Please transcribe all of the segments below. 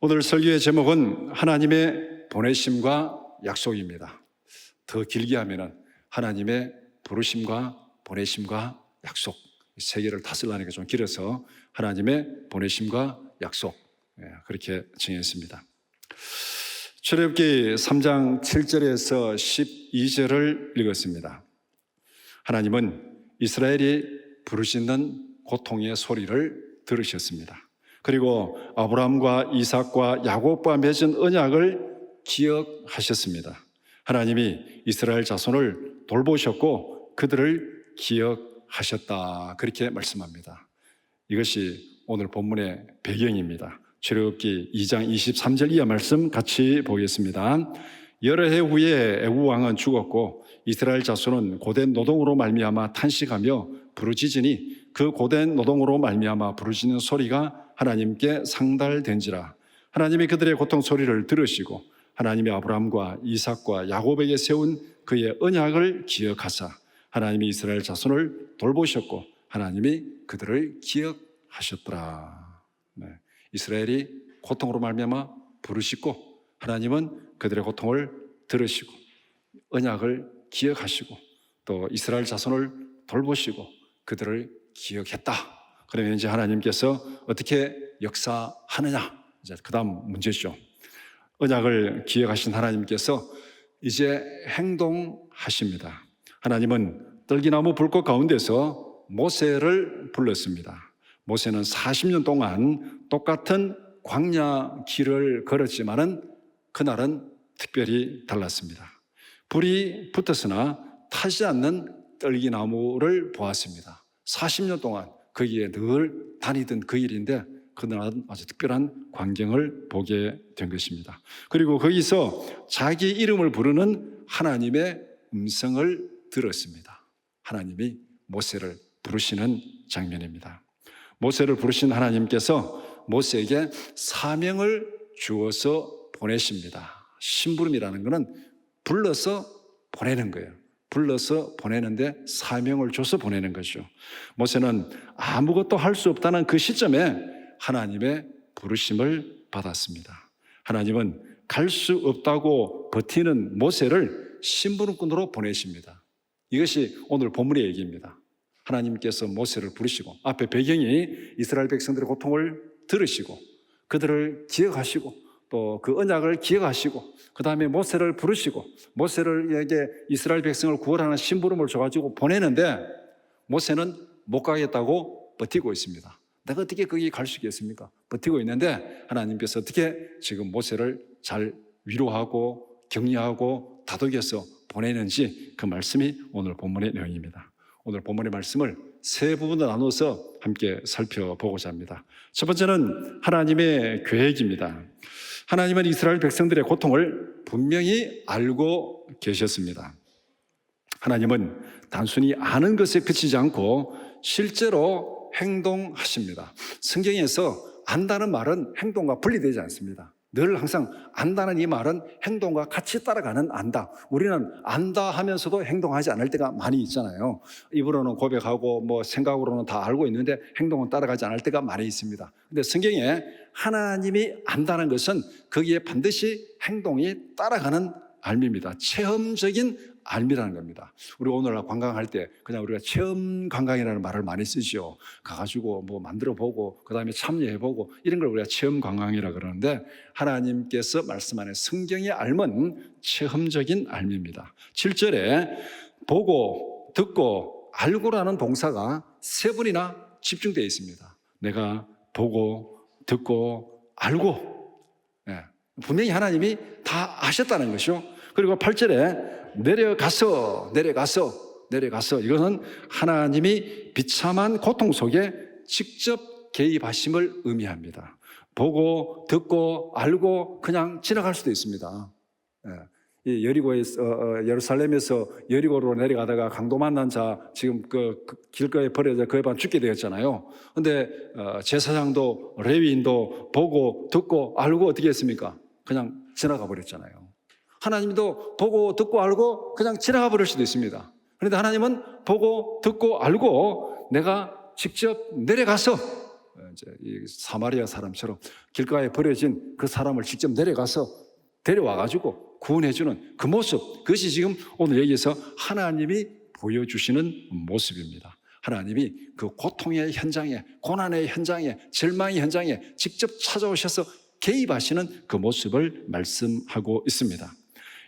오늘 설교의 제목은 하나님의 보내심과 약속입니다. 더 길게 하면은 하나님의 부르심과 보내심과 약속, 세 개를 다 쓰려니까 좀 길어서 하나님의 보내심과 약속, 그렇게 정했습니다. 출애굽기 3장 7절에서 12절을 읽었습니다. 하나님은 이스라엘이 부르짖는 고통의 소리를 들으셨습니다. 그리고 아브라함과 이삭과 야곱과 맺은 언약을 기억하셨습니다. 하나님이 이스라엘 자손을 돌보셨고 그들을 기억하셨다, 그렇게 말씀합니다. 이것이 오늘 본문의 배경입니다. 출애굽기 2장 23절 이하 말씀 같이 보겠습니다. 여러 해 후에 애굽 왕은 죽었고 이스라엘 자손은 고된 노동으로 말미암아 탄식하며 부르짖으니 그 고된 노동으로 말미암아 부르짖는 소리가 하나님께 상달된지라. 하나님이 그들의 고통 소리를 들으시고 하나님이 아브라함과 이삭과 야곱에게 세운 그의 언약을 기억하사 하나님이 이스라엘 자손을 돌보셨고 하나님이 그들을 기억하셨더라. 이스라엘이 고통으로 말미암아 부르시고 하나님은 그들의 고통을 들으시고 언약을 기억하시고 또 이스라엘 자손을 돌보시고 그들을 기억했다. 그러면 이제 하나님께서 어떻게 역사하느냐, 이제 그 다음 문제죠. 언약을 기억하신 하나님께서 이제 행동하십니다. 하나님은 떨기나무 불꽃 가운데서 모세를 불렀습니다. 모세는 40년 동안 똑같은 광야 길을 걸었지만은 그날은 특별히 달랐습니다. 불이 붙었으나 타지 않는 떨기나무를 보았습니다. 40년 동안 거기에 늘 다니던 그 일인데 그날은 아주 특별한 광경을 보게 된 것입니다. 그리고 거기서 자기 이름을 부르는 하나님의 음성을 들었습니다. 하나님이 모세를 부르시는 장면입니다. 모세를 부르신 하나님께서 모세에게 사명을 주어서 보내십니다. 심부름이라는 것은 불러서 보내는 거예요. 불러서 보내는데 사명을 줘서 보내는 거죠. 모세는 아무것도 할 수 없다는 그 시점에 하나님의 부르심을 받았습니다. 하나님은 갈 수 없다고 버티는 모세를 심부름꾼으로 보내십니다. 이것이 오늘 본문의 얘기입니다. 하나님께서 모세를 부르시고 앞에 배경이 이스라엘 백성들의 고통을 들으시고 그들을 기억하시고 또 그 언약을 기억하시고 그 다음에 모세를 부르시고 모세에게 이스라엘 백성을 구원하는 심부름을 줘가지고 보내는데 모세는 못 가겠다고 버티고 있습니다. 내가 어떻게 거기 갈 수 있겠습니까? 버티고 있는데 하나님께서 어떻게 지금 모세를 잘 위로하고 격려하고 다독여서 보내는지 그 말씀이 오늘 본문의 내용입니다. 오늘 본문의 말씀을 세 부분으로 나눠서 함께 살펴보고자 합니다. 첫 번째는 하나님의 계획입니다. 하나님은 이스라엘 백성들의 고통을 분명히 알고 계셨습니다. 하나님은 단순히 아는 것에 그치지 않고 실제로 행동하십니다. 성경에서 안다는 말은 행동과 분리되지 않습니다. 늘 항상 안다는 이 말은 행동과 같이 따라가는 안다. 우리는 안다 하면서도 행동하지 않을 때가 많이 있잖아요. 입으로는 고백하고 생각으로는 다 알고 있는데 행동은 따라가지 않을 때가 많이 있습니다. 근데 성경에 하나님이 안다는 것은 거기에 반드시 행동이 따라가는 알미입니다. 체험적인 알미라는 겁니다. 우리 오늘 관광할 때 그냥 우리가 체험 관광이라는 말을 많이 쓰죠. 가가지고 만들어 보고 그 다음에 참여해 보고 이런 걸 우리가 체험 관광이라 그러는데 하나님께서 말씀하는 성경의 알면 체험적인 알미입니다. 7절에 보고 듣고 알고라는 동사가 세 번이나 집중되어 있습니다. 내가 보고 듣고 알고, 분명히 하나님이 다 아셨다는 것이죠. 그리고 8절에 내려가서 이것은 하나님이 비참한 고통 속에 직접 개입하심을 의미합니다. 보고 듣고 알고 그냥 지나갈 수도 있습니다. 예루살렘에서 여리고로 내려가다가 강도 만난 자 지금 그 길거리에 버려져 그에 반 죽게 되었잖아요. 그런데 제사장도 레위인도 보고 듣고 알고 어떻게 했습니까? 그냥 지나가 버렸잖아요. 하나님도 보고 듣고 알고 그냥 지나가 버릴 수도 있습니다. 그런데 하나님은 보고 듣고 알고 내가 직접 내려가서 이제 이 사마리아 사람처럼 길가에 버려진 그 사람을 직접 내려가서 데려와 가지고 구원해주는 그 모습, 그것이 지금 오늘 여기서 하나님이 보여주시는 모습입니다. 하나님이 그 고통의 현장에, 고난의 현장에, 절망의 현장에 직접 찾아오셔서 개입하시는 그 모습을 말씀하고 있습니다.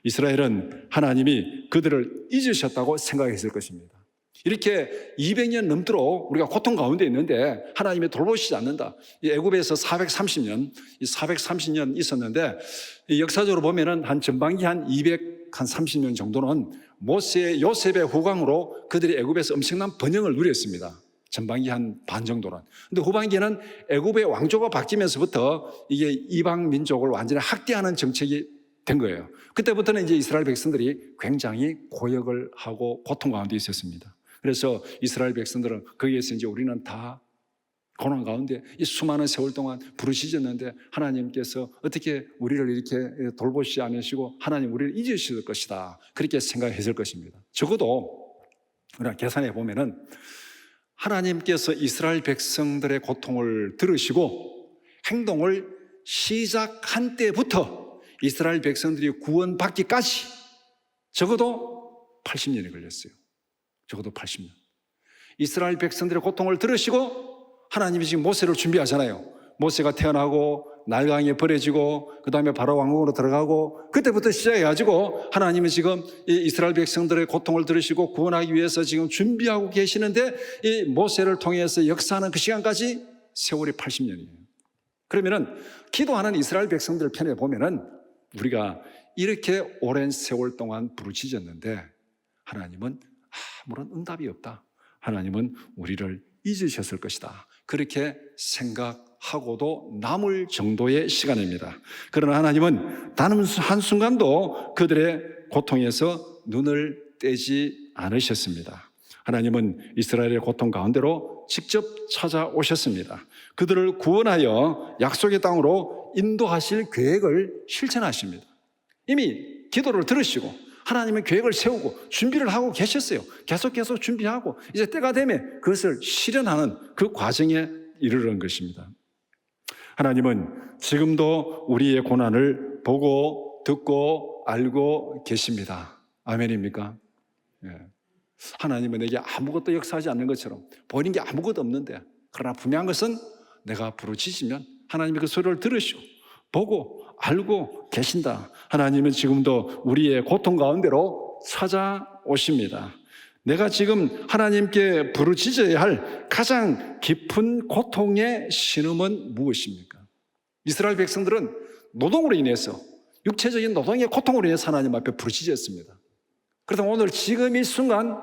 이스라엘은 하나님이 그들을 잊으셨다고 생각했을 것입니다. 이렇게 200년 넘도록 우리가 고통 가운데 있는데 하나님이 돌보시지 않는다. 이 애굽에서 430년 있었는데 역사적으로 보면은 한 전반기 한 230년 정도는 모세, 요셉의 후광으로 그들이 애굽에서 엄청난 번영을 누렸습니다. 전반기 한 반 정도는. 근데 후반기는 애굽의 왕조가 바뀌면서부터 이게 이방 민족을 완전히 학대하는 정책이 된 거예요. 그때부터는 이제 이스라엘 백성들이 굉장히 고역을 하고 고통 가운데 있었습니다. 그래서 이스라엘 백성들은 거기에서 이제 우리는 다 고난 가운데 이 수많은 세월 동안 부르시졌는데 하나님께서 어떻게 우리를 이렇게 돌보시지 않으시고 하나님 우리를 잊으실 것이다. 그렇게 생각했을 것입니다. 적어도 우리가 계산해 보면은 하나님께서 이스라엘 백성들의 고통을 들으시고 행동을 시작한 때부터 이스라엘 백성들이 구원받기까지 적어도 80년이 걸렸어요. 적어도 80년. 이스라엘 백성들의 고통을 들으시고 하나님이 지금 모세를 준비하잖아요. 모세가 태어나고 날강에 버려지고 그 다음에 바로 왕궁으로 들어가고 그때부터 시작해가지고 하나님은 지금 이 이스라엘 백성들의 고통을 들으시고 구원하기 위해서 지금 준비하고 계시는데 이 모세를 통해서 역사하는 그 시간까지 세월이 80년이에요. 그러면은 기도하는 이스라엘 백성들 편에 보면은 우리가 이렇게 오랜 세월 동안 부르짖었는데 하나님은 아무런 응답이 없다. 하나님은 우리를 잊으셨을 것이다. 그렇게 생각하고도 남을 정도의 시간입니다. 그러나 하나님은 단 한순간도 그들의 고통에서 눈을 떼지 않으셨습니다. 하나님은 이스라엘의 고통 가운데로 직접 찾아오셨습니다. 그들을 구원하여 약속의 땅으로 인도하실 계획을 실천하십니다. 이미 기도를 들으시고 하나님은 계획을 세우고 준비를 하고 계셨어요. 계속 준비하고 이제 때가 되면 그것을 실현하는 그 과정에 이르는 것입니다. 하나님은 지금도 우리의 고난을 보고 듣고 알고 계십니다. 아멘입니까? 예. 하나님은 내게 아무것도 역사하지 않는 것처럼 보이는 게 아무것도 없는데 그러나 분명한 것은 내가 부르짖으면 하나님이 그 소리를 들으시고 보고 알고 계신다. 하나님은 지금도 우리의 고통 가운데로 찾아오십니다. 내가 지금 하나님께 부르짖어야 할 가장 깊은 고통의 신음은 무엇입니까? 이스라엘 백성들은 노동으로 인해서 육체적인 노동의 고통으로 인해서 하나님 앞에 부르짖었습니다. 그래서 오늘 지금 이 순간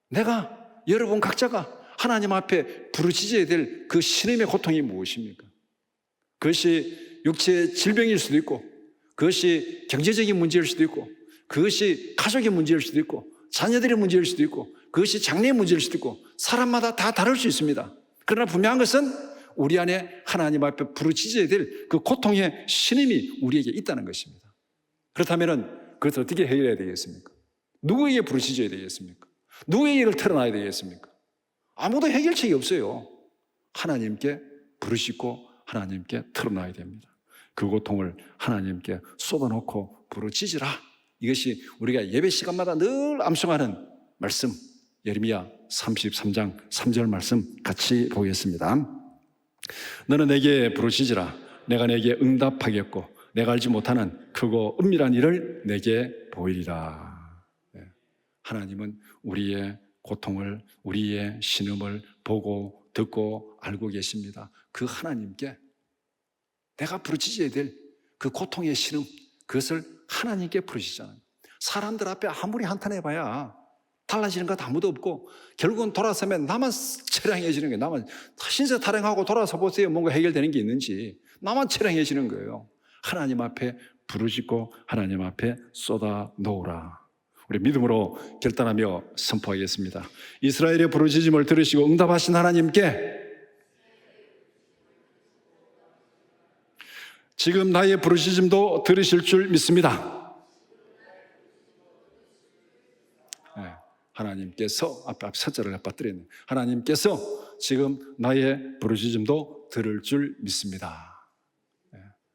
내가 여러분 각자가 하나님 앞에 부르짖어야 될 그 신음의 고통이 무엇입니까? 그것이 육체의 질병일 수도 있고 그것이 경제적인 문제일 수도 있고 그것이 가족의 문제일 수도 있고 자녀들의 문제일 수도 있고 그것이 장래의 문제일 수도 있고 사람마다 다 다를 수 있습니다. 그러나 분명한 것은 우리 안에 하나님 앞에 부르짖어야 될 그 고통의 신임이 우리에게 있다는 것입니다. 그렇다면 그것을 어떻게 해결해야 되겠습니까? 누구에게 부르짖어야 되겠습니까? 누구에게 이걸 털어놔야 되겠습니까? 아무도 해결책이 없어요. 하나님께 부르짖고 하나님께 털어놔야 됩니다. 그 고통을 하나님께 쏟아놓고 부르짖으라. 이것이 우리가 예배 시간마다 늘 암송하는 말씀, 예레미야 33장 3절 말씀 같이 보겠습니다. 너는 내게 부르짖으라. 내가 내게 응답하겠고 내가 알지 못하는 크고 은밀한 일을 내게 보이리라. 하나님은 우리의 고통을, 우리의 신음을 보고 듣고 알고 계십니다. 그 하나님께 내가 부르짖어야 될 그 고통의 신음, 그것을 하나님께 부르짖잖아요. 사람들 앞에 아무리 한탄해봐야 달라지는 것 아무도 없고 결국은 돌아서면 나만 처량해지는 거예요. 나만 신세 타령하고 돌아서 보세요. 뭔가 해결되는 게 있는지. 나만 처량해지는 거예요. 하나님 앞에 부르짖고 하나님 앞에 쏟아 놓으라. 우리 믿음으로 결단하며 선포하겠습니다. 이스라엘의 부르짖음을 들으시고 응답하신 하나님께 지금 나의 부르짖음도 들으실 줄 믿습니다. 하나님께서 앞에 숫자를 빠뜨렸네. 하나님께서 지금 나의 부르짖음도 들을 줄 믿습니다.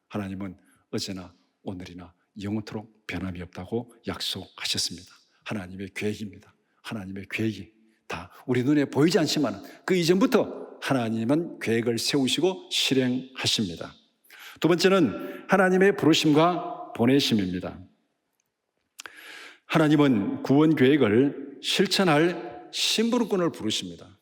하나님은 어제나 오늘이나 영원토록 변함이 없다고 약속하셨습니다. 하나님의 계획입니다. 하나님의 계획이 다 우리 눈에 보이지 않지만 그 이전부터 하나님은 계획을 세우시고 실행하십니다. 두 번째는 하나님의 부르심과 보내심입니다. 하나님은 구원 계획을 실천할 심부름꾼을 부르십니다.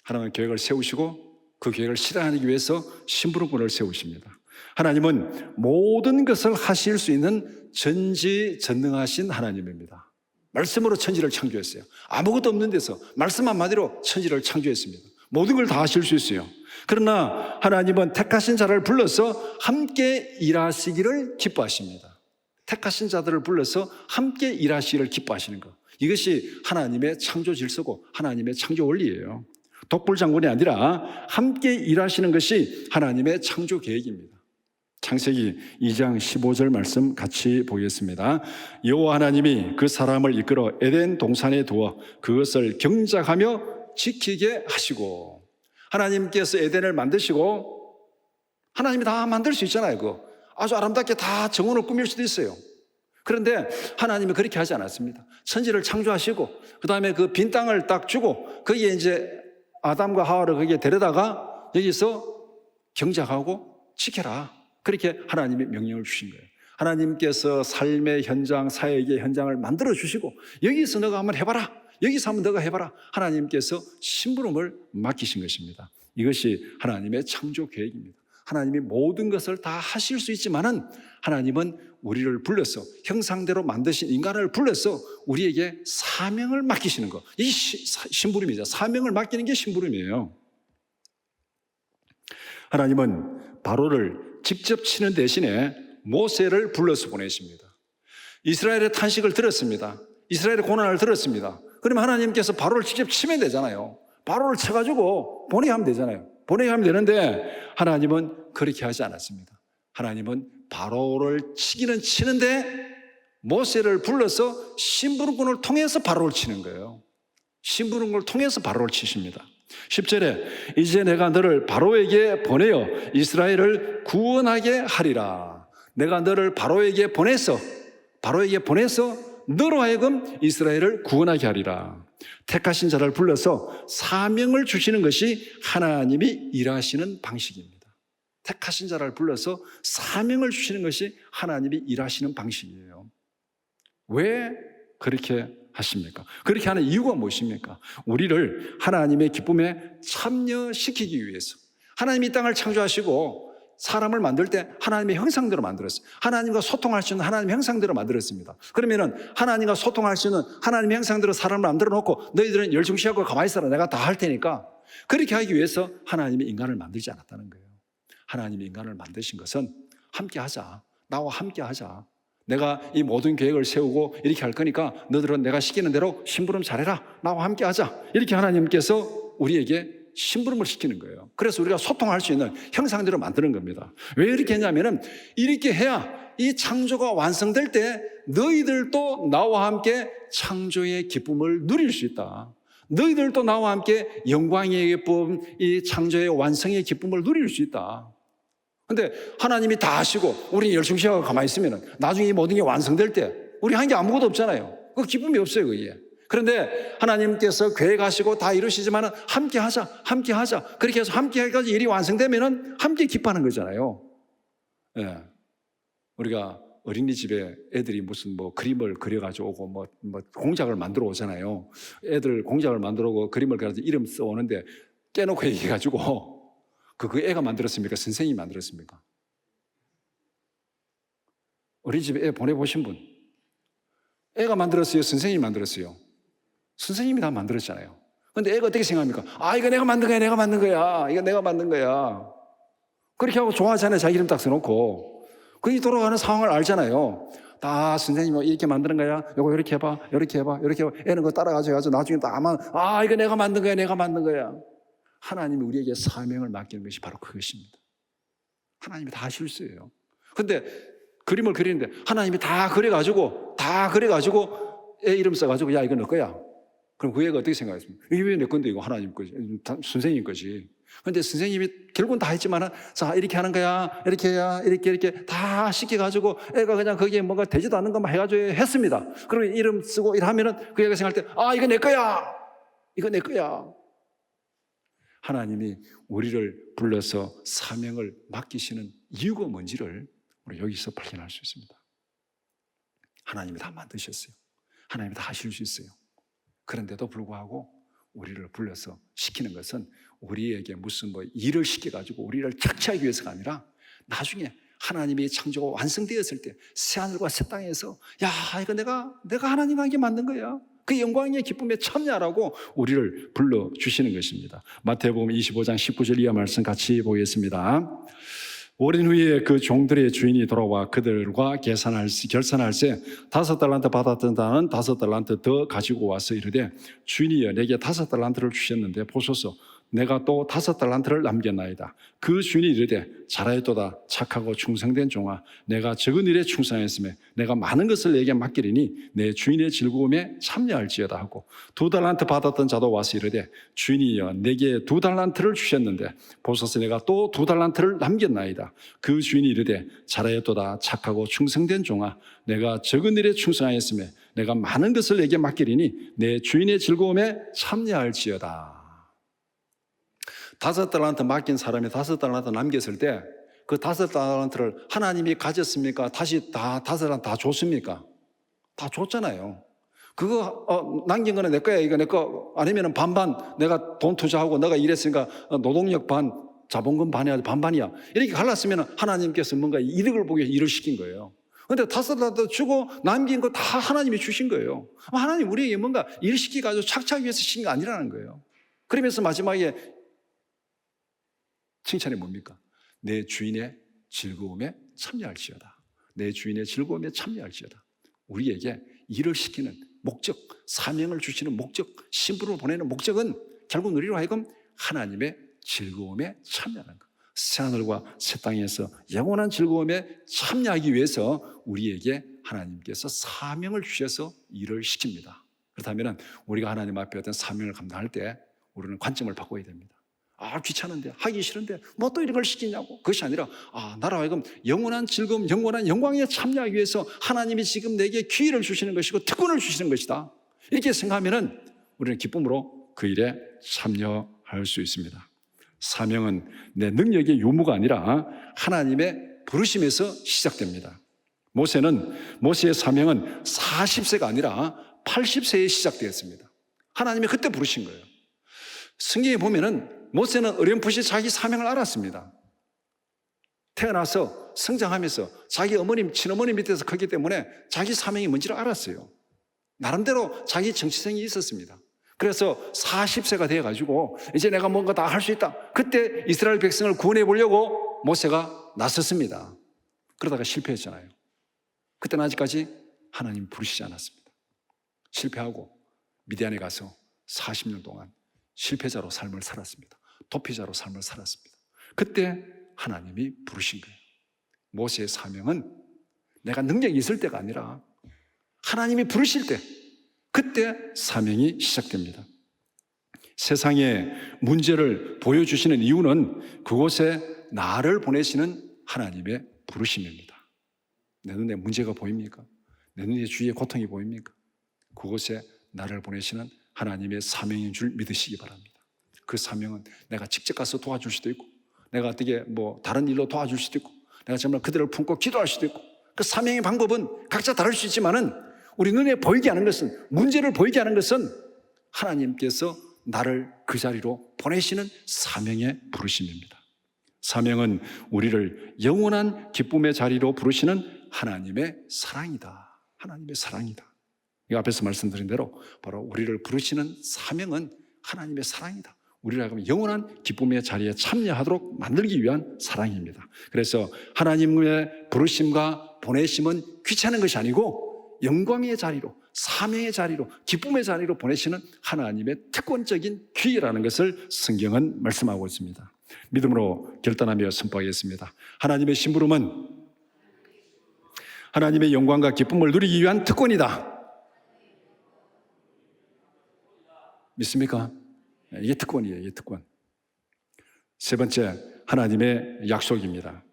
하나님은 계획을 세우시고 그 계획을 실행하기 위해서 심부름꾼을 세우십니다. 하나님은 모든 것을 하실 수 있는 전지전능하신 하나님입니다. 말씀으로 천지를 창조했어요. 아무것도 없는 데서 말씀 한마디로 천지를 창조했습니다. 모든 걸 다 하실 수 있어요. 그러나 하나님은 택하신 자를 불러서 함께 일하시기를 기뻐하십니다. 택하신 자들을 불러서 함께 일하시기를 기뻐하시는 것, 이것이 하나님의 창조 질서고 하나님의 창조 원리예요. 독불장군이 아니라 함께 일하시는 것이 하나님의 창조 계획입니다. 창세기 2장 15절 말씀 같이 보겠습니다. 여호와 하나님이 그 사람을 이끌어 에덴 동산에 두어 그것을 경작하며 지키게 하시고, 하나님께서 에덴을 만드시고, 하나님이 다 만들 수 있잖아요. 그거 아주 아름답게 다 정원을 꾸밀 수도 있어요. 그런데 하나님이 그렇게 하지 않았습니다. 천지를 창조하시고 그 다음에 그 빈 땅을 딱 주고 거기에 이제 아담과 하와를 거기에 데려다가 여기서 경작하고 지켜라, 그렇게 하나님이 명령을 주신 거예요. 하나님께서 삶의 현장, 사역의 현장을 만들어 주시고 여기서 너가 한번 해봐라, 여기서 한번 너가 해봐라, 하나님께서 심부름을 맡기신 것입니다. 이것이 하나님의 창조 계획입니다. 하나님이 모든 것을 다 하실 수 있지만은 하나님은 우리를 불러서 형상대로 만드신 인간을 불러서 우리에게 사명을 맡기시는 것, 이 심부름이죠. 사명을 맡기는 게 심부름이에요. 하나님은 바로를 직접 치는 대신에 모세를 불러서 보내십니다. 이스라엘의 탄식을 들었습니다. 이스라엘의 고난을 들었습니다. 그러면 하나님께서 바로를 직접 치면 되잖아요. 바로를 쳐가지고 보내게 하면 되잖아요. 보내게 하면 되는데 하나님은 그렇게 하지 않았습니다. 하나님은 바로를 치기는 치는데 모세를 불러서 심부름꾼을 통해서 바로를 치는 거예요. 심부름꾼을 통해서 바로를 치십니다. 10절에 이제 내가 너를 바로에게 보내어 이스라엘을 구원하게 하리라. 내가 너를 바로에게 보내서 너로 하여금 이스라엘을 구원하게 하리라. 택하신 자를 불러서 사명을 주시는 것이 하나님이 일하시는 방식입니다. 택하신 자를 불러서 사명을 주시는 것이 하나님이 일하시는 방식이에요. 왜 그렇게 하십니까? 그렇게 하는 이유가 무엇입니까? 우리를 하나님의 기쁨에 참여시키기 위해서. 하나님이 이 땅을 창조하시고 사람을 만들 때 하나님의 형상대로 만들었어요. 하나님과 소통할 수 있는 하나님의 형상대로 만들었습니다. 그러면은 하나님과 소통할 수 있는 하나님의 형상대로 사람을 만들어 놓고 너희들은 열중시하고 가만히 있어라, 내가 다 할 테니까, 그렇게 하기 위해서 하나님이 인간을 만들지 않았다는 거예요. 하나님이 인간을 만드신 것은 함께 하자, 나와 함께 하자, 내가 이 모든 계획을 세우고 이렇게 할 거니까 너희들은 내가 시키는 대로 심부름 잘해라, 나와 함께 하자, 이렇게 하나님께서 우리에게 심부름을 시키는 거예요. 그래서 우리가 소통할 수 있는 형상대로 만드는 겁니다. 왜 이렇게 했냐면은 이렇게 해야 이 창조가 완성될 때 너희들도 나와 함께 창조의 기쁨을 누릴 수 있다. 너희들도 나와 함께 영광의 기쁨, 이 창조의 완성의 기쁨을 누릴 수 있다. 근데 하나님이 다 하시고 우리 열심히 하고 가만히 있으면 나중에 이 모든 게 완성될 때 우리 한 게 아무것도 없잖아요. 그 기쁨이 없어요, 그게. 그런데 하나님께서 계획하시고 다 이루시지만 함께 하자. 그렇게 해서 함께 해가지고 일이 완성되면 함께 기뻐하는 거잖아요. 예. 우리가 어린이집에 애들이 무슨 그림을 그려가지고 오고 공작을 만들어 오잖아요. 애들 공작을 만들어 오고 그림을 그려가지고 이름 써 오는데 깨놓고 얘기해가지고 그 애가 만들었습니까? 선생님이 만들었습니까? 어린이집에 애 보내보신 분? 애가 만들었어요? 선생님이 만들었어요? 선생님이 다 만들었잖아요. 근데 애가 어떻게 생각합니까? 이거 내가 만든 거야. 이거 내가 만든 거야. 그렇게 하고 좋아하잖아요. 자기 이름 딱 써놓고. 그게 돌아가는 상황을 알잖아요. 다 선생님이 이렇게 만드는 거야. 요거 이렇게 해봐. 애는 그거 따라가지고 나중에 또 이거 내가 만든 거야. 하나님이 우리에게 사명을 맡기는 것이 바로 그것입니다. 하나님이 다 하실 수 있어요. 근데 그림을 그리는데 하나님이 다 그려가지고 애 이름 써가지고 야 이거 너 거야. 그럼 그 애가 어떻게 생각했습니까? 이게 왜 내 건데, 이거 하나님 거지, 선생님 거지. 근데 선생님이 결국은 다 했지만은, 자, 이렇게 하는 거야, 이렇게 해야, 이렇게 다 시켜가지고 애가 그냥 거기에 뭔가 되지도 않는 것만 해가지고 했습니다. 그러면 이름 쓰고 이러면은 그 애가 생각할 때, 아, 이거 내 거야! 이거 내 거야! 하나님이 우리를 불러서 사명을 맡기시는 이유가 뭔지를 우리 여기서 발견할 수 있습니다. 하나님이 다 만드셨어요. 하나님이 다 하실 수 있어요. 그런데도 불구하고 우리를 불러서 시키는 것은 우리에게 무슨 일을 시켜가지고 우리를 착취하기 위해서가 아니라 나중에 하나님의 창조가 완성되었을 때 새하늘과 새 땅에서 야, 이거 내가 하나님에게 만든 거야. 그 영광의 기쁨에 참여하라고 우리를 불러주시는 것입니다. 마태복음 25장 19절 이하 말씀 같이 보겠습니다. 오랜 후에 그 종들의 주인이 돌아와 그들과 결산할세 5달란트 받았던 자는 5달란트 더 가지고 와서 이르되 주인이여 내게 5달란트를 주셨는데 보소서 내가 또 5달란트를 남겼나이다. 그 주인이 이르되 잘하였도다 착하고 충성된 종아 내가 적은 일에 충성했으며 내가 많은 것을 내게 맡기리니 내 주인의 즐거움에 참여할지어다 하고 2달란트 받았던 자도 와서 이르되 주인이여 내게 2달란트를 주셨는데 보소서 내가 또 2달란트를 남겼나이다. 그 주인이 이르되 잘하였도다 착하고 충성된 종아 내가 적은 일에 충성하였으며 내가 많은 것을 내게 맡기리니 내 주인의 즐거움에 참여할지어다. 5달란트 맡긴 사람이 5달란트 남겼을 때 그 5달란트를 하나님이 가졌습니까? 다시 다 5달란트 다 줬습니까? 다 줬잖아요. 그거 남긴 거는 내 거야, 이거 내 거. 아니면 반반 내가 돈 투자하고 내가 일했으니까 노동력 반, 자본금 반이야, 반반이야. 이렇게 갈랐으면 하나님께서 뭔가 이득을 보기 위해서 일을 시킨 거예요. 근데 5달란트 주고 남긴 거 다 하나님이 주신 거예요. 하나님 우리에게 뭔가 일 시키가지고 착취하기 위해서 시킨 게 아니라는 거예요. 그러면서 마지막에 칭찬이 뭡니까? 내 주인의 즐거움에 참여할지어다. 내 주인의 즐거움에 참여할지어다. 우리에게 일을 시키는 목적, 사명을 주시는 목적, 신부를 보내는 목적은 결국 우리로 하여금 하나님의 즐거움에 참여하는 것. 새하늘과 새 땅에서 영원한 즐거움에 참여하기 위해서 우리에게 하나님께서 사명을 주셔서 일을 시킵니다. 그렇다면 우리가 하나님 앞에 어떤 사명을 감당할 때 우리는 관점을 바꿔야 됩니다. 아, 귀찮은데, 하기 싫은데, 뭐 또 이런 걸 시키냐고. 그것이 아니라, 나로 하여금 영원한 즐거움, 영원한 영광에 참여하기 위해서 하나님이 지금 내게 기회를 주시는 것이고 특권을 주시는 것이다. 이렇게 생각하면 우리는 기쁨으로 그 일에 참여할 수 있습니다. 사명은 내 능력의 요무가 아니라 하나님의 부르심에서 시작됩니다. 모세의 사명은 40세가 아니라 80세에 시작되었습니다. 하나님이 그때 부르신 거예요. 성경에 보면은 모세는 어렴풋이 자기 사명을 알았습니다. 태어나서 성장하면서 자기 어머님, 친어머니 밑에서 컸기 때문에 자기 사명이 뭔지를 알았어요. 나름대로 자기 정체성이 있었습니다. 그래서 40세가 되어가지고 이제 내가 뭔가 다 할 수 있다. 그때 이스라엘 백성을 구원해 보려고 모세가 나섰습니다. 그러다가 실패했잖아요. 그때는 아직까지 하나님 부르시지 않았습니다. 실패하고 미디안에 가서 40년 동안 실패자로 삶을 살았습니다. 도피자로 삶을 살았습니다. 그때 하나님이 부르신 거예요. 모세의 사명은 내가 능력이 있을 때가 아니라 하나님이 부르실 때 그때 사명이 시작됩니다. 세상에 문제를 보여주시는 이유는 그곳에 나를 보내시는 하나님의 부르심입니다. 내 눈에 문제가 보입니까? 내 눈에 주위에 고통이 보입니까? 그곳에 나를 보내시는 하나님의 사명인 줄 믿으시기 바랍니다. 그 사명은 내가 직접 가서 도와줄 수도 있고 내가 어떻게 다른 일로 도와줄 수도 있고 내가 정말 그들을 품고 기도할 수도 있고 그 사명의 방법은 각자 다를 수 있지만은 우리 눈에 보이게 하는 것은 문제를 보이게 하는 것은 하나님께서 나를 그 자리로 보내시는 사명의 부르심입니다. 사명은 우리를 영원한 기쁨의 자리로 부르시는 하나님의 사랑이다. 하나님의 사랑이다. 이 앞에서 말씀드린 대로 바로 우리를 부르시는 사명은 하나님의 사랑이다. 우리를 하여금 영원한 기쁨의 자리에 참여하도록 만들기 위한 사랑입니다. 그래서 하나님의 부르심과 보내심은 귀찮은 것이 아니고 영광의 자리로, 사명의 자리로, 기쁨의 자리로 보내시는 하나님의 특권적인 기회라는 것을 성경은 말씀하고 있습니다. 믿음으로 결단하며 선포하겠습니다. 하나님의 심부름은 하나님의 영광과 기쁨을 누리기 위한 특권이다. 믿습니까? 이게 특권이에요. 이게 특권. 세 번째, 하나님의 약속입니다.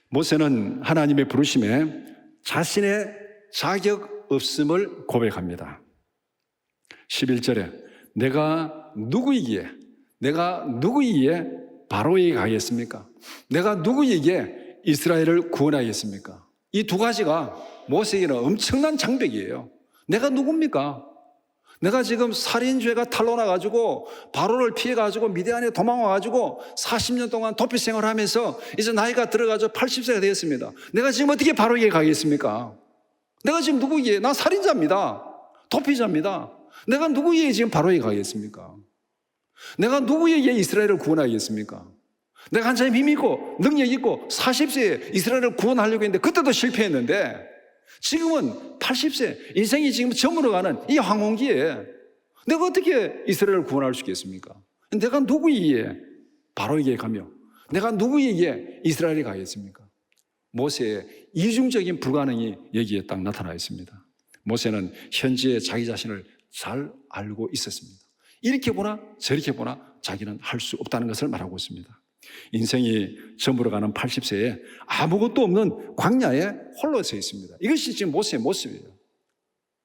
모세는 하나님의 부르심에 자신의 자격 없음을 고백합니다. 11절에 내가 누구이기에 바로에게 가겠습니까? 내가 누구에게 이스라엘을 구원하겠습니까? 이 두 가지가 모세에게는 엄청난 장벽이에요. 내가 누굽니까? 내가 지금 살인죄가 탄로나가지고 바로를 피해가지고 미디안에 도망와가지고 40년 동안 도피 생활하면서 이제 나이가 들어가지고 80세가 되었습니다. 내가 지금 어떻게 바로에게 가겠습니까? 내가 지금 누구에게? 난 살인자입니다. 도피자입니다. 내가 누구에게 지금 바로에게 가겠습니까? 내가 누구에게 이스라엘을 구원하겠습니까? 내가 한참 힘 있고 능력 있고 40세에 이스라엘을 구원하려고 했는데 그때도 실패했는데 지금은 80세, 인생이 지금 저물어가는 이 황혼기에 내가 어떻게 이스라엘을 구원할 수 있겠습니까? 내가 누구에게 바로에게 가며 내가 누구에게 이스라엘에 가겠습니까? 모세의 이중적인 불가능이 여기에 딱 나타나 있습니다. 모세는 현지에 자기 자신을 잘 알고 있었습니다. 이렇게 보나 저렇게 보나 자기는 할 수 없다는 것을 말하고 있습니다. 인생이 저물어가는 80세에 아무것도 없는 광야에 홀로 서 있습니다. 이것이 지금 모세의 모습이에요.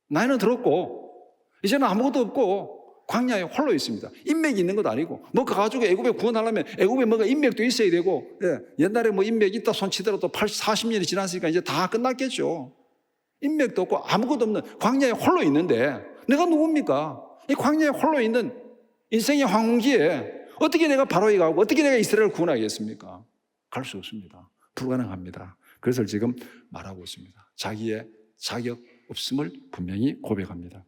나이는 들었고 이제는 아무것도 없고 광야에 홀로 있습니다. 인맥이 있는 것도 아니고 뭐 가가지고 애굽에 구원하려면 애굽에 뭐가 인맥도 있어야 되고 옛날에 뭐 인맥 있다 손치더라도 40년이 지났으니까 이제 다 끝났겠죠. 인맥도 없고 아무것도 없는 광야에 홀로 있는데 내가 누굽니까? 이 광야에 홀로 있는 인생의 황혼기에 어떻게 내가 바로에 가고 어떻게 내가 이스라엘을 구원하겠습니까? 갈 수 없습니다. 불가능합니다. 그것을 지금 말하고 있습니다. 자기의 자격 없음을 분명히 고백합니다.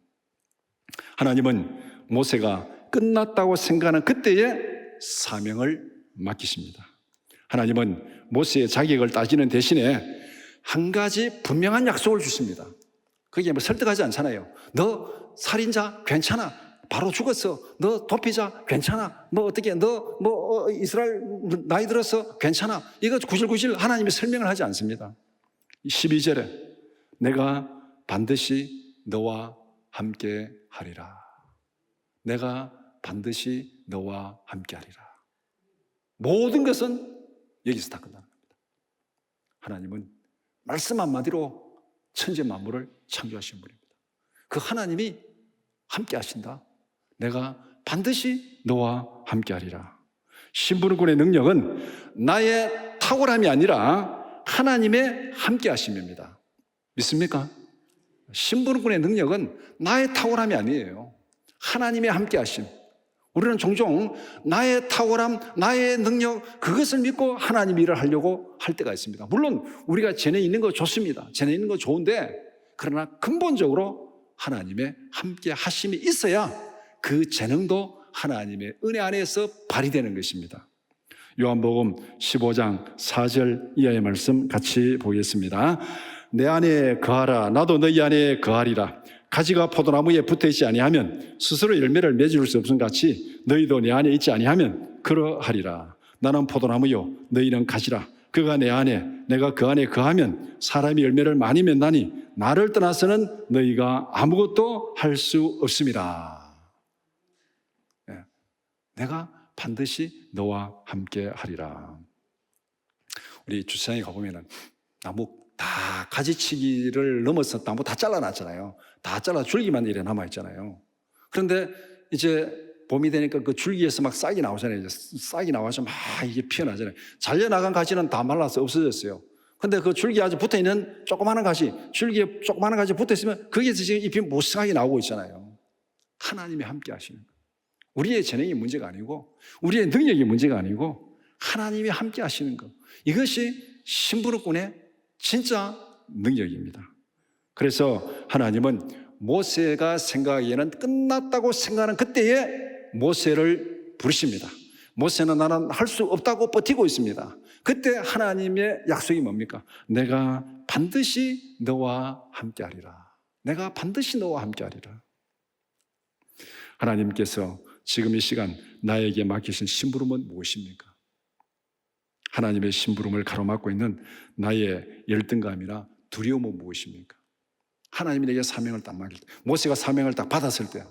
하나님은 모세가 끝났다고 생각하는 그때의 사명을 맡기십니다. 하나님은 모세의 자격을 따지는 대신에 한 가지 분명한 약속을 주십니다. 그게 뭐 설득하지 않잖아요. 너 살인자 괜찮아. 바로 죽었어. 너 도피자 괜찮아. 뭐 어떻게 너 이스라엘 나이 들었어 괜찮아. 이거 구실구실 하나님이 설명을 하지 않습니다. 12절에 내가 반드시 너와 함께 하리라. 내가 반드시 너와 함께 하리라. 모든 것은 여기서 다 끝나는 겁니다. 하나님은 말씀 한마디로 천지 만물을 창조하신 분입니다. 그 하나님이 함께 하신다. 내가 반드시 너와 함께 하리라. 심부름꾼의 능력은 나의 탁월함이 아니라 하나님의 함께 하심입니다. 믿습니까? 심부름꾼의 능력은 나의 탁월함이 아니에요. 하나님의 함께 하심. 우리는 종종 나의 탁월함, 나의 능력 그것을 믿고 하나님 일을 하려고 할 때가 있습니다. 물론 우리가 재능 있는 거 좋습니다. 재능 있는 거 좋은데 그러나 근본적으로 하나님의 함께 하심이 있어야 그 재능도 하나님의 은혜 안에서 발휘되는 것입니다. 요한복음 15장 4절 이하의 말씀 같이 보겠습니다. 내 안에 거하라. 나도 너희 안에 거하리라. 가지가 포도나무에 붙어있지 아니하면 스스로 열매를 맺을 수 없음 같이 너희도 내 안에 있지 아니하면 그러하리라. 나는 포도나무요 너희는 가지라. 그가 내 안에 내가 그 안에 거하면 사람이 열매를 많이 맺나니 나를 떠나서는 너희가 아무것도 할 수 없음이라. 내가 반드시 너와 함께 하리라. 우리 주차장에 가보면 나무 다 가지치기를 넘어서 나무 다 잘라놨잖아요. 다 잘라 줄기만 이래 남아있잖아요. 그런데 이제 봄이 되니까 그 줄기에서 막 싹이 나오잖아요. 이제 싹이 나와서 막 이게 피어나잖아요. 잘려나간 가지는 다 말라서 없어졌어요. 근데 그 줄기에 아주 붙어있는 조그마한 가지, 줄기에 조그마한 가지 붙어있으면 거기에서 지금 잎이 무성하게 나오고 있잖아요. 하나님이 함께 하시는 거예요. 우리의 재능이 문제가 아니고 우리의 능력이 문제가 아니고 하나님이 함께 하시는 것. 이것이 심부름꾼의 진짜 능력입니다. 그래서 하나님은 모세가 생각하기에는 끝났다고 생각하는 그때에 모세를 부르십니다. 모세는 나는 할 수 없다고 버티고 있습니다. 그때 하나님의 약속이 뭡니까? 내가 반드시 너와 함께 하리라. 내가 반드시 너와 함께 하리라. 하나님께서 지금 이 시간 나에게 맡기신 심부름은 무엇입니까? 하나님의 심부름을 가로막고 있는 나의 열등감이나 두려움은 무엇입니까? 하나님이 내게 사명을 딱 맡길 때, 모세가 사명을 딱 받았을 때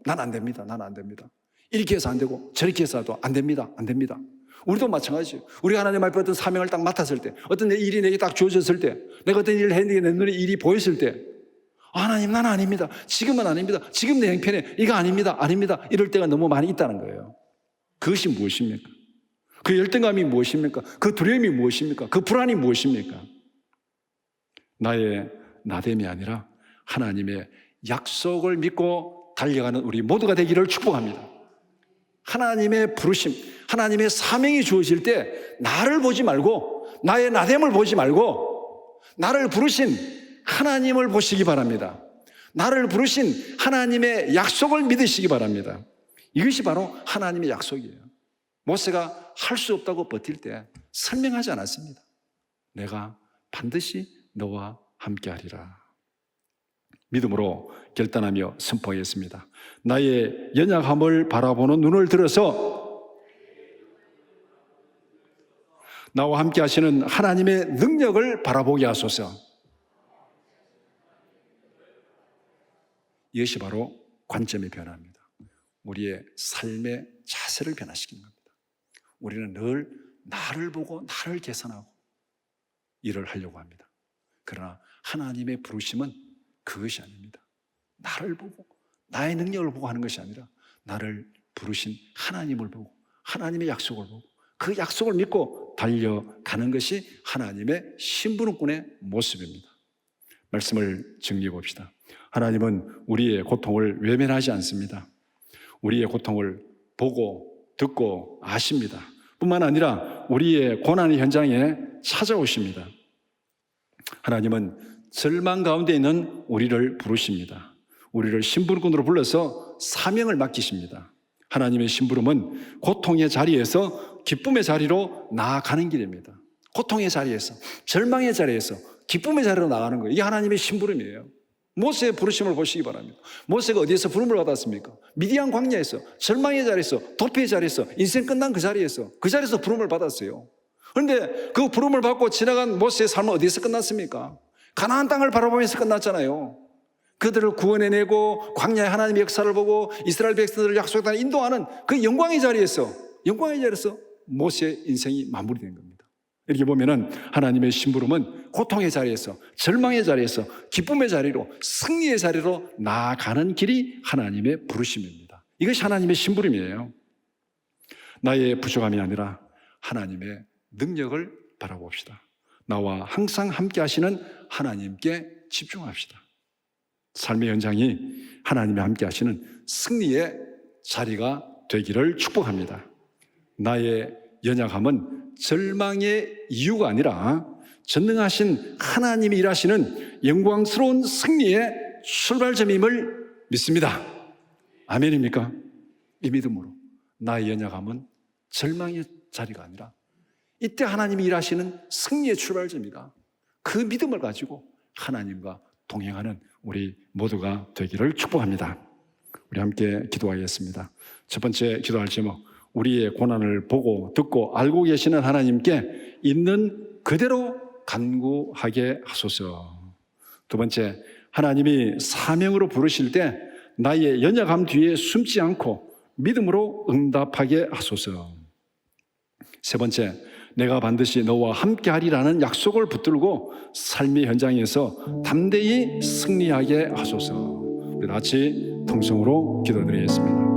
난 안 됩니다. 난 안 됩니다. 이렇게 해서 안 되고 저렇게 해서도 안 됩니다. 안 됩니다. 우리도 마찬가지예요. 우리가 하나님 앞에 어떤 사명을 딱 맡았을 때, 어떤 일이 내게 딱 주어졌을 때, 내가 어떤 일을 했는데 내 눈에 일이 보였을 때, 하나님 나는 아닙니다. 지금은 아닙니다. 지금 내 형편에 이거 아닙니다. 아닙니다. 이럴 때가 너무 많이 있다는 거예요. 그것이 무엇입니까? 그 열등감이 무엇입니까? 그 두려움이 무엇입니까? 그 불안이 무엇입니까? 나의 나됨이 아니라 하나님의 약속을 믿고 달려가는 우리 모두가 되기를 축복합니다. 하나님의 부르심, 하나님의 사명이 주어질 때 나를 보지 말고 나의 나됨을 보지 말고 나를 부르신 하나님을 보시기 바랍니다. 나를 부르신 하나님의 약속을 믿으시기 바랍니다. 이것이 바로 하나님의 약속이에요. 모세가 할 수 없다고 버틸 때 설명하지 않았습니다. 내가 반드시 너와 함께하리라. 믿음으로 결단하며 선포했습니다. 나의 연약함을 바라보는 눈을 들어서 나와 함께 하시는 하나님의 능력을 바라보게 하소서. 이것이 바로 관점의 변화입니다. 우리의 삶의 자세를 변화시키는 겁니다. 우리는 늘 나를 보고 나를 계산하고 일을 하려고 합니다. 그러나 하나님의 부르심은 그것이 아닙니다. 나를 보고 나의 능력을 보고 하는 것이 아니라 나를 부르신 하나님을 보고 하나님의 약속을 보고 그 약속을 믿고 달려가는 것이 하나님의 심부름꾼의 모습입니다. 말씀을 정리해 봅시다. 하나님은 우리의 고통을 외면하지 않습니다. 우리의 고통을 보고 듣고 아십니다. 뿐만 아니라 우리의 고난의 현장에 찾아오십니다. 하나님은 절망 가운데 있는 우리를 부르십니다. 우리를 심부름꾼으로 불러서 사명을 맡기십니다. 하나님의 심부름은 고통의 자리에서 기쁨의 자리로 나아가는 길입니다. 고통의 자리에서, 절망의 자리에서 기쁨의 자리로 나가는 거예요. 이게 하나님의 심부름이에요. 모세의 부르심을 보시기 바랍니다. 모세가 어디에서 부름을 받았습니까? 미디안 광야에서, 절망의 자리에서, 도피의 자리에서, 인생 끝난 그 자리에서 부름을 받았어요. 그런데 그 부름을 받고 지나간 모세의 삶은 어디에서 끝났습니까? 가나안 땅을 바라보면서 끝났잖아요. 그들을 구원해내고 광야의 하나님의 역사를 보고 이스라엘 백성들을 약속의 땅에 인도하는 그 영광의 자리에서 모세의 인생이 마무리된 겁니다. 이렇게 보면은 하나님의 심부름은 고통의 자리에서, 절망의 자리에서, 기쁨의 자리로, 승리의 자리로 나아가는 길이 하나님의 부르심입니다. 이것이 하나님의 심부름이에요. 나의 부족함이 아니라 하나님의 능력을 바라봅시다. 나와 항상 함께 하시는 하나님께 집중합시다. 삶의 현장이 하나님이 함께 하시는 승리의 자리가 되기를 축복합니다. 나의 연약함은 절망의 이유가 아니라 전능하신 하나님이 일하시는 영광스러운 승리의 출발점임을 믿습니다. 아멘입니까? 이 믿음으로 나의 연약함은 절망의 자리가 아니라 이때 하나님이 일하시는 승리의 출발점이다. 그 믿음을 가지고 하나님과 동행하는 우리 모두가 되기를 축복합니다. 우리 함께 기도하겠습니다. 첫 번째 기도할 제목, 우리의 고난을 보고 듣고 알고 계시는 하나님께 있는 그대로 간구하게 하소서. 두 번째, 하나님이 사명으로 부르실 때 나의 연약함 뒤에 숨지 않고 믿음으로 응답하게 하소서. 세 번째, 내가 반드시 너와 함께하리라는 약속을 붙들고 삶의 현장에서 담대히 승리하게 하소서. 우리 같이 통성으로 기도드리겠습니다.